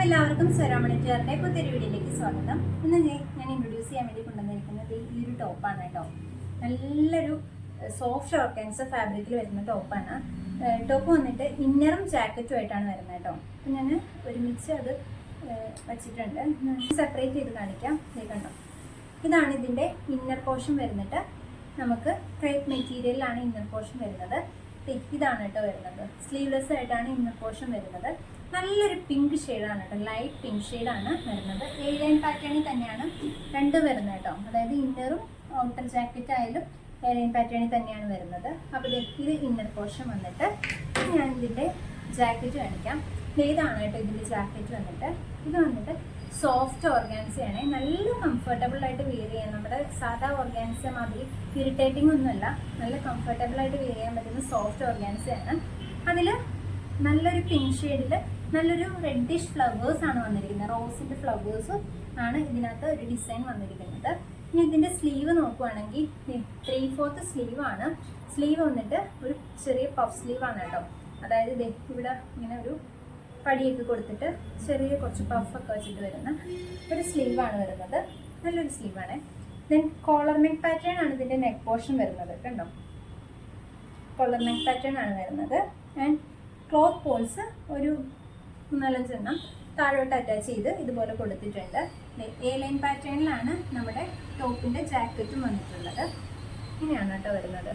എല്ലാവർക്കും സ്വരാമണിക്കാരുടെ പുതിയൊരു വീഡിയോയിലേക്ക് സ്വാഗതം. ഇന്ന് ഞാൻ ഇൻട്രൊഡ്യൂസ് ചെയ്യാൻ വേണ്ടി കൊണ്ടുവന്നിരിക്കുന്നത് ഈ ഒരു ടോപ്പാണ് കേട്ടോ. നല്ലൊരു സോഫ്റ്റ് ഓർഗൻസ ഫാബ്രിക്കിൽ വരുന്ന ടോപ്പാണ്. ടോപ്പ് വന്നിട്ട് ഇന്നറും ജാക്കറ്റും ആയിട്ടാണ് വരുന്നത് കേട്ടോ. അപ്പം ഞാൻ ഒരുമിച്ച് അത് വച്ചിട്ടുണ്ട്. സെപ്പറേറ്റ് ചെയ്ത് കാണിക്കാം. കണ്ടോ, ഇതാണ് ഇതിൻ്റെ ഇന്നർ പോർഷൻ വരുന്നിട്ട്. നമുക്ക് ക്രേപ്പ് മെറ്റീരിയലിലാണ് ഇന്നർ പോർഷൻ വരുന്നത്. ഇതാണ് കേട്ടോ വരുന്നത്. സ്ലീവ്ലെസ് ആയിട്ടാണ് ഇന്നർ പോർഷൻ വരുന്നത്. നല്ലൊരു പിങ്ക് ഷെയ്ഡാണ് കേട്ടോ, ലൈറ്റ് പിങ്ക് ഷെയ്ഡാണ് വരുന്നത്. A-line പാറ്റേണിൽ തന്നെയാണ് രണ്ട് വരുന്നത് കേട്ടോ. അതായത് ഇന്നറും ഔട്ടർ ജാക്കറ്റ് ആയാലും A-line പാറ്റേണിൽ തന്നെയാണ് വരുന്നത്. അപ്പോൾ ഇത് ഇന്നർ പോർഷൻ വന്നിട്ട് ഞാൻ ഇതിൻ്റെ ജാക്കറ്റ് കാണിക്കാം. ഇതാണ് കേട്ടോ ഇതിൻ്റെ ജാക്കറ്റ് വന്നിട്ട്. ഇത് വന്നിട്ട് സോഫ്റ്റ് ഓർഗാൻസയാണ്. നല്ല കംഫർട്ടബിൾ ആയിട്ട് വെയർ ചെയ്യാൻ, നമ്മുടെ സാധാ ഓർഗാൻസ മാതിരി ഇറിറ്റേറ്റിംഗ് ഒന്നുമല്ല. നല്ല കംഫർട്ടബിൾ ആയിട്ട് വെയർ ചെയ്യാൻ പറ്റുന്ന സോഫ്റ്റ് ഓർഗാൻസയാണ്. അതിൽ നല്ലൊരു പിങ്ക് ഷെയ്ഡിൽ നല്ലൊരു റെഡിഷ് ഫ്ലവേഴ്സ് ആണ് വന്നിരിക്കുന്നത്. റോസിൻ്റെ ഫ്ലവേഴ്സ് ആണ് ഇതിനകത്ത് ഒരു ഡിസൈൻ വന്നിരിക്കുന്നത്. ഇനി ഇതിൻ്റെ സ്ലീവ് നോക്കുവാണെങ്കിൽ 3/4 സ്ലീവ് ആണ്. സ്ലീവ് വന്നിട്ട് ഒരു ചെറിയ പഫ് സ്ലീവ് ആണ് കേട്ടോ. അതായത് ഇവിടെ ഇങ്ങനെ ഒരു പടിയൊക്കെ കൊടുത്തിട്ട് ചെറിയ കുറച്ച് പഫൊക്കെ വെച്ചിട്ട് വരുന്ന ഒരു സ്ലീവാണ് വരുന്നത്. നല്ലൊരു സ്ലീവാണ്. ദെൻ കോളർ നെക്ക് പാറ്റേൺ ആണ് ഇതിൻ്റെ നെക്ക് പോർഷൻ വരുന്നത്. കണ്ടോ, കോളർ നെക്ക് പാറ്റേൺ ആണ് വരുന്നത്. ആൻഡ് ക്ലോത്ത് പോൾസ് ഒരു 4-5 എണ്ണം താഴോട്ട് അറ്റാച്ച് ചെയ്ത് ഇതുപോലെ കൊടുത്തിട്ടുണ്ട്. A-line പാറ്റേണിലാണ് നമ്മുടെ ടോപ്പിൻ്റെ ജാക്കറ്റും വന്നിട്ടുള്ളത്. ഇങ്ങനെയാണ് കേട്ടോ വരുന്നത്.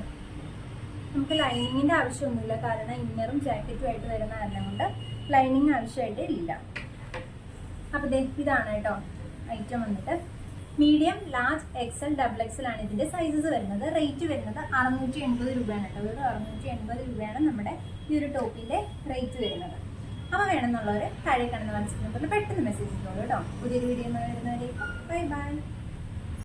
നമുക്ക് ലൈനിങ്ങിൻ്റെ ആവശ്യമൊന്നുമില്ല, കാരണം ഇന്നറും ജാക്കറ്റും ആയിട്ട് വരുന്ന കാരണം കൊണ്ട് ലൈനിങ് ആവശ്യമായിട്ട് ഇല്ല. അപ്പോൾ ഇതാണ് കേട്ടോ ഐറ്റം വന്നിട്ട്. മീഡിയം, ലാർജ്, XL, XXL ആണ് ഇതിൻ്റെ സൈസസ് വരുന്നത്. റേറ്റ് വരുന്നത് 680 രൂപയാണ് കേട്ടോ. വെറും 680 രൂപയാണ് നമ്മുടെ ഈ ഒരു ടോപ്പിൻ്റെ റേറ്റ് വരുന്നത്. അപ്പോൾ വേണമെന്നുള്ളവർ താഴെ കാണുന്ന വാട്സ്ആപ്പ് നമ്പറിൽ പെട്ടെന്ന് മെസ്സേജ് ചെയ്തോളൂ കേട്ടോ. പുതിയൊരു വീഡിയോ വരുന്നവരേക്കും